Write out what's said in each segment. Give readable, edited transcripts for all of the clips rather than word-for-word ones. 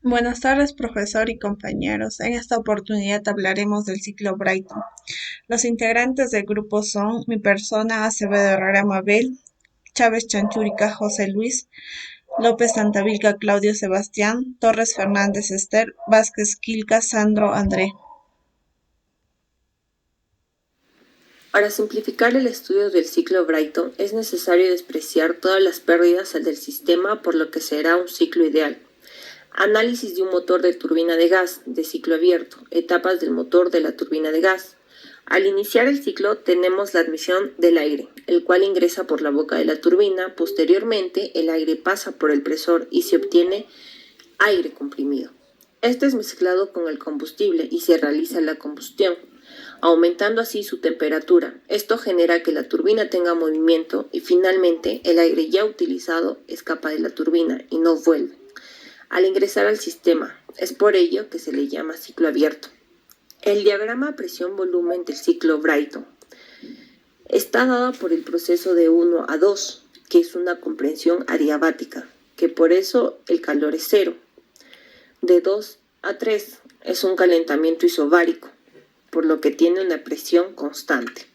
Buenas tardes, profesor y compañeros. En esta oportunidad hablaremos del ciclo Brighton. Los integrantes del grupo son mi persona, Acevedo Herrera Mabel, Chávez Chanchurica José Luis, López Santavilca Claudio Sebastián, Torres Fernández Esther, Vázquez Quilca Sandro André. Para simplificar el estudio del ciclo Brighton es necesario despreciar todas las pérdidas del sistema, por lo que será un ciclo ideal. Análisis de un motor de turbina de gas de ciclo abierto, etapas del motor de la turbina de gas. Al iniciar el ciclo tenemos la admisión del aire, el cual ingresa por la boca de la turbina. Posteriormente el aire pasa por el presor y se obtiene aire comprimido. Este es mezclado con el combustible y se realiza la combustión, aumentando así su temperatura. Esto genera que la turbina tenga movimiento y finalmente el aire ya utilizado escapa de la turbina y no vuelve al ingresar al sistema. Es por ello que se le llama ciclo abierto. El diagrama presión-volumen del ciclo Brighton está dado por el proceso de 1 a 2, que es una compresión adiabática, que por eso el calor es cero. De 2 a 3 es un calentamiento isobárico, por lo que tiene una presión constante.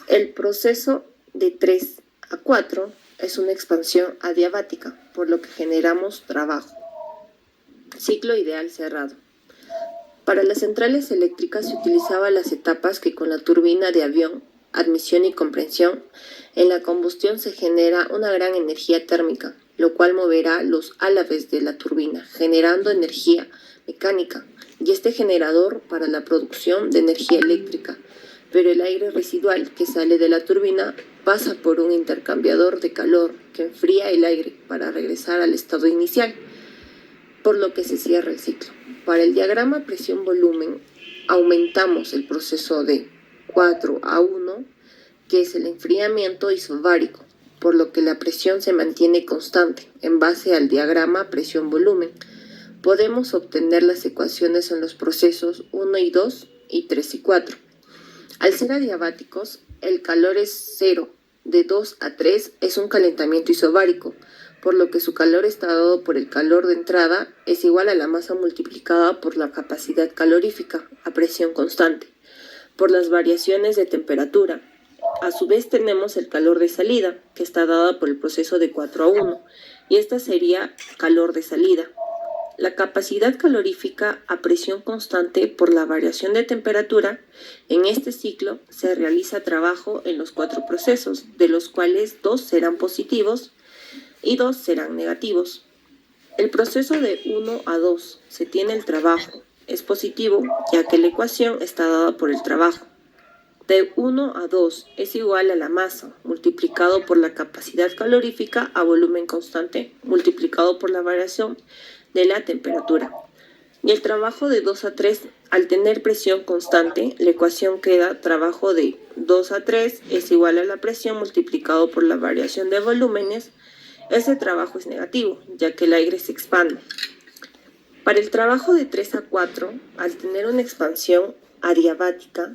El proceso de 3 a 4 es una expansión adiabática, por lo que generamos trabajo. Ciclo ideal cerrado. Para las centrales eléctricas se utilizaban las etapas que con la turbina de avión, admisión y compresión, en la combustión se genera una gran energía térmica, lo cual moverá los álabes de la turbina, generando energía mecánica, y este generador para la producción de energía eléctrica. Pero el aire residual que sale de la turbina pasa por un intercambiador de calor que enfría el aire para regresar al estado inicial, por lo que se cierra el ciclo. Para el diagrama presión-volumen aumentamos el proceso de 4 a 1, que es el enfriamiento isobárico, por lo que la presión se mantiene constante. En base al diagrama presión-volumen podemos obtener las ecuaciones en los procesos 1 y 2 y 3 y 4. Al ser adiabáticos, el calor es cero. De 2 a 3 es un calentamiento isobárico, por lo que su calor está dado por el calor de entrada es igual a la masa multiplicada por la capacidad calorífica a presión constante, por las variaciones de temperatura. A su vez tenemos el calor de salida, que está dada por el proceso de 4 a 1, y esta sería calor de salida. La capacidad calorífica a presión constante por la variación de temperatura. En este ciclo se realiza trabajo en los 4 procesos, de los cuales 2 serán positivos y 2 serán negativos. El proceso de 1 a 2 se tiene el trabajo, es positivo ya que la ecuación está dada por el trabajo. De 1 a 2 es igual a la masa multiplicado por la capacidad calorífica a volumen constante multiplicado por la variación de la temperatura. Y el trabajo de 2 a 3, al tener presión constante, la ecuación queda trabajo de 2 a 3 es igual a la presión multiplicado por la variación de volúmenes. Ese trabajo es negativo, ya que el aire se expande. Para el trabajo de 3 a 4, al tener una expansión adiabática,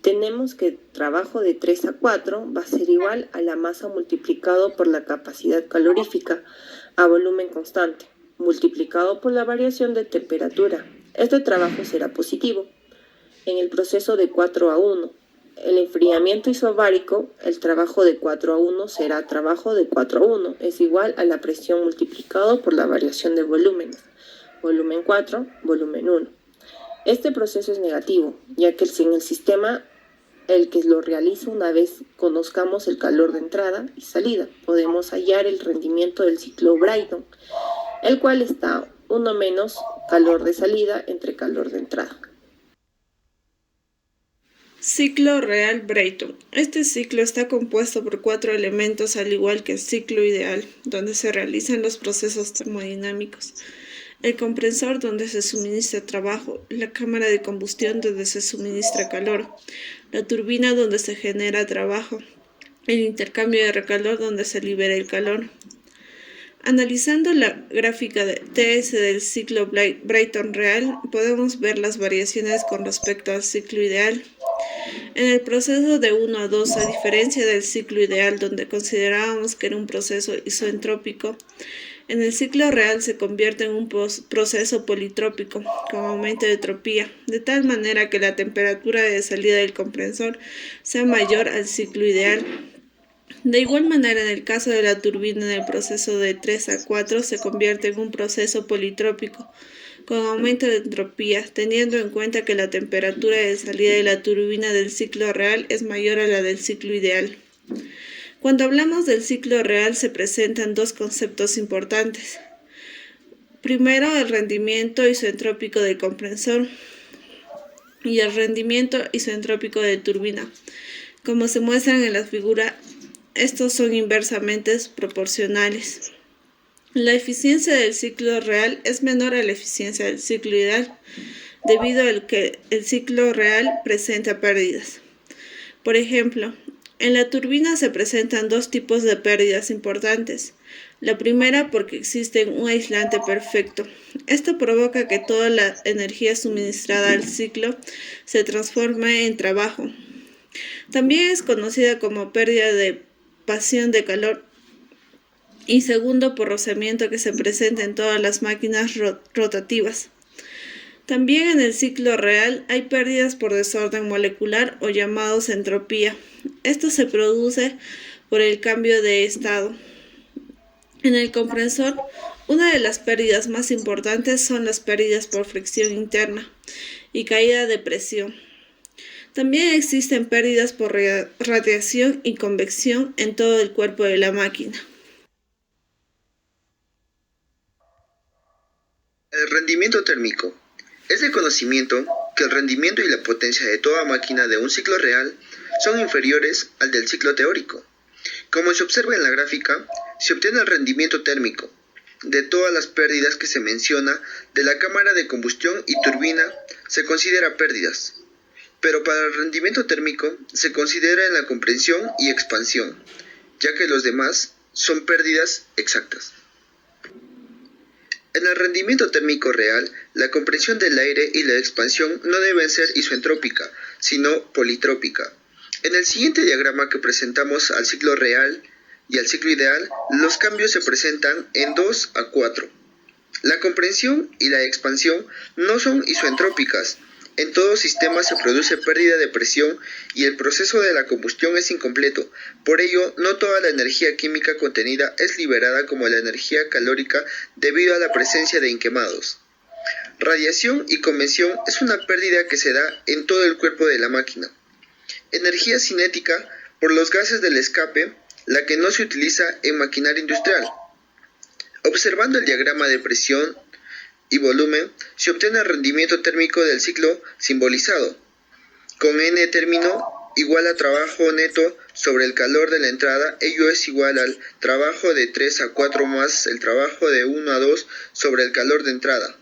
tenemos que el trabajo de 3 a 4 va a ser igual a la masa multiplicado por la capacidad calorífica a volumen constante, multiplicado por la variación de temperatura. Este trabajo será positivo. En el proceso de 4 a 1, el enfriamiento isobárico, el trabajo de 4 a 1 será trabajo de 4 a 1, es igual a la presión multiplicado por la variación de volúmenes. Volumen 4, volumen 1. Este proceso es negativo, ya que en el sistema el que lo realiza una vez conozcamos el calor de entrada y salida, podemos hallar el rendimiento del ciclo Brighton, el cual está 1 menos calor de salida entre calor de entrada. Ciclo real Brighton. Este ciclo está compuesto por 4 elementos al igual que el ciclo ideal, donde se realizan los procesos termodinámicos. El compresor donde se suministra trabajo, la cámara de combustión donde se suministra calor, la turbina donde se genera trabajo, el intercambio de recalor donde se libera el calor. Analizando la gráfica de TS del ciclo Brighton real, podemos ver las variaciones con respecto al ciclo ideal. En el proceso de 1 a 2, a diferencia del ciclo ideal donde considerábamos que era un proceso isoentrópico, En el ciclo real se convierte en un proceso politrópico con aumento de entropía, de tal manera que la temperatura de salida del compresor sea mayor al ciclo ideal. De igual manera, en el caso de la turbina, en el proceso de 3 a 4 se convierte en un proceso politrópico con aumento de entropía, teniendo en cuenta que la temperatura de salida de la turbina del ciclo real es mayor a la del ciclo ideal. Cuando hablamos del ciclo real se presentan dos conceptos importantes. Primero, el rendimiento isoentrópico del compresor y el rendimiento isoentrópico de turbina. Como se muestran en la figura, estos son inversamente proporcionales. La eficiencia del ciclo real es menor a la eficiencia del ciclo ideal, debido a que el ciclo real presenta pérdidas. Por ejemplo, en la turbina se presentan dos tipos de pérdidas importantes. La primera porque existe un aislante perfecto. Esto provoca que toda la energía suministrada al ciclo se transforme en trabajo. También es conocida como pérdida de pasión de calor. Y segundo, por rozamiento que se presenta en todas las máquinas rotativas. También en el ciclo real hay pérdidas por desorden molecular o llamados entropía. Esto se produce por el cambio de estado. En el compresor, una de las pérdidas más importantes son las pérdidas por fricción interna y caída de presión. También existen pérdidas por radiación y convección en todo el cuerpo de la máquina. El rendimiento térmico. Es de conocimiento que el rendimiento y la potencia de toda máquina de un ciclo real son inferiores al del ciclo teórico. Como se observa en la gráfica, se obtiene el rendimiento térmico de todas las pérdidas que se menciona de la cámara de combustión y turbina se considera pérdidas. Pero para el rendimiento térmico se considera en la compresión y expansión, ya que los demás son pérdidas exactas. En el rendimiento térmico real, la compresión del aire y la expansión no deben ser isoentrópica, sino politrópica. En el siguiente diagrama que presentamos al ciclo real y al ciclo ideal, los cambios se presentan en 2 a 4. La compresión y la expansión no son isoentrópicas. En todo sistema se produce pérdida de presión y el proceso de la combustión es incompleto. Por ello, no toda la energía química contenida es liberada como la energía calórica debido a la presencia de inquemados. Radiación y convección es una pérdida que se da en todo el cuerpo de la máquina. Energía cinética por los gases del escape, la que no se utiliza en maquinaria industrial. Observando el diagrama de presión y volumen, se obtiene el rendimiento térmico del ciclo simbolizado, con N término igual a trabajo neto sobre el calor de la entrada. Ello es igual al trabajo de 3 a 4 más el trabajo de 1 a 2 sobre el calor de entrada.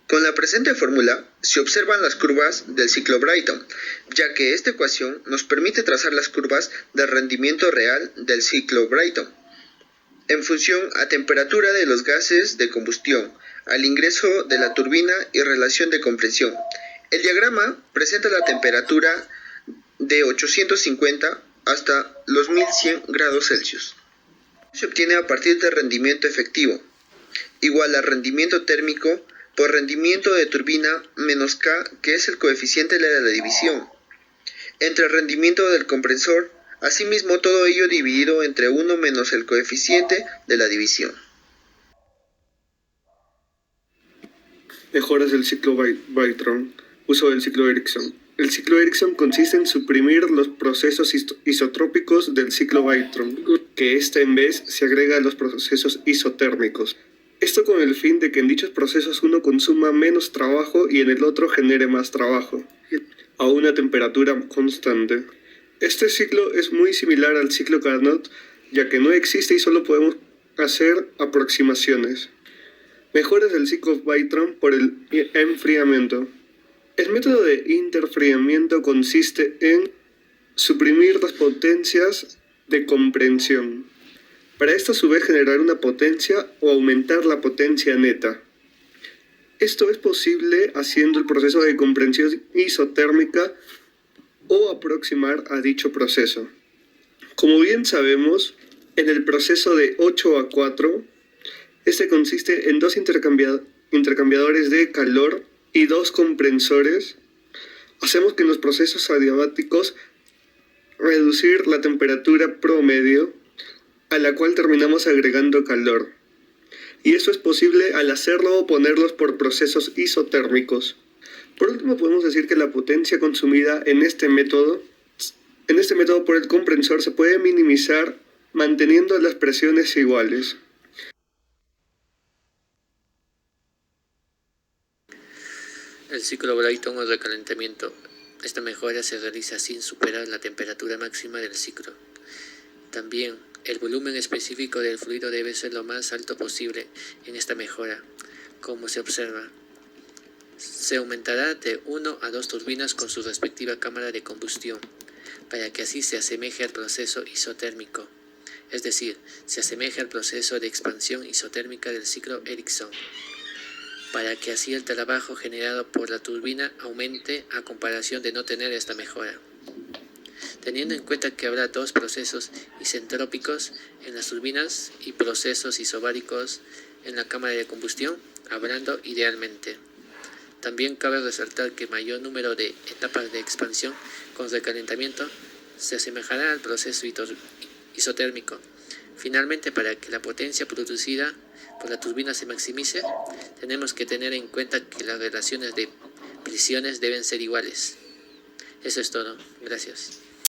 Con la presente fórmula se observan las curvas del ciclo Brayton, ya que esta ecuación nos permite trazar las curvas del rendimiento real del ciclo Brayton en función a temperatura de los gases de combustión, al ingreso de la turbina y relación de compresión. El diagrama presenta la temperatura de 850 hasta los 1100 grados Celsius. Se obtiene a partir del rendimiento efectivo, igual al rendimiento térmico por rendimiento de turbina menos K, que es el coeficiente de la división, entre el rendimiento del compresor. Asimismo, todo ello dividido entre 1 menos el coeficiente de la división. Mejoras del ciclo Brayton. Uso del ciclo Ericsson. El ciclo Ericsson consiste en suprimir los procesos isotrópicos del ciclo Brayton, que en vez se agrega a los procesos isotérmicos. Esto con el fin de que en dichos procesos uno consuma menos trabajo y en el otro genere más trabajo, a una temperatura constante. Este ciclo es muy similar al ciclo Carnot, ya que no existe y solo podemos hacer aproximaciones. Mejoras del ciclo Brayton por el enfriamiento. El método de interfriamiento consiste en suprimir las potencias de compresión, para esto a su vez generar una potencia o aumentar la potencia neta. Esto es posible haciendo el proceso de compresión isotérmica o aproximar a dicho proceso. Como bien sabemos, En el proceso de 8 a 4, este consiste en dos intercambiadores de calor y dos comprensores. Hacemos que en los procesos adiabáticos reducir la temperatura promedio, a la cual terminamos agregando calor. Y eso es posible al hacerlo o ponerlos por procesos isotérmicos. Por último, podemos decir que la potencia consumida en este método por el comprensor se puede minimizar manteniendo las presiones iguales. El ciclo Brayton o recalentamiento. Esta mejora se realiza sin superar la temperatura máxima del ciclo. También, el volumen específico del fluido debe ser lo más alto posible en esta mejora. Como se observa, se aumentará de 1 a 2 turbinas con su respectiva cámara de combustión, para que así se asemeje al proceso isotérmico, es decir, se asemeje al proceso de expansión isotérmica del ciclo Ericsson, para que así el trabajo generado por la turbina aumente a comparación de no tener esta mejora. Teniendo en cuenta que habrá dos procesos isentrópicos en las turbinas y procesos isobáricos en la cámara de combustión, hablando idealmente. También cabe resaltar que mayor número de etapas de expansión con recalentamiento se asemejará al proceso isotérmico. Finalmente, para que la potencia producida por la turbina se maximice, tenemos que tener en cuenta que las relaciones de presiones deben ser iguales. Eso es todo. Gracias.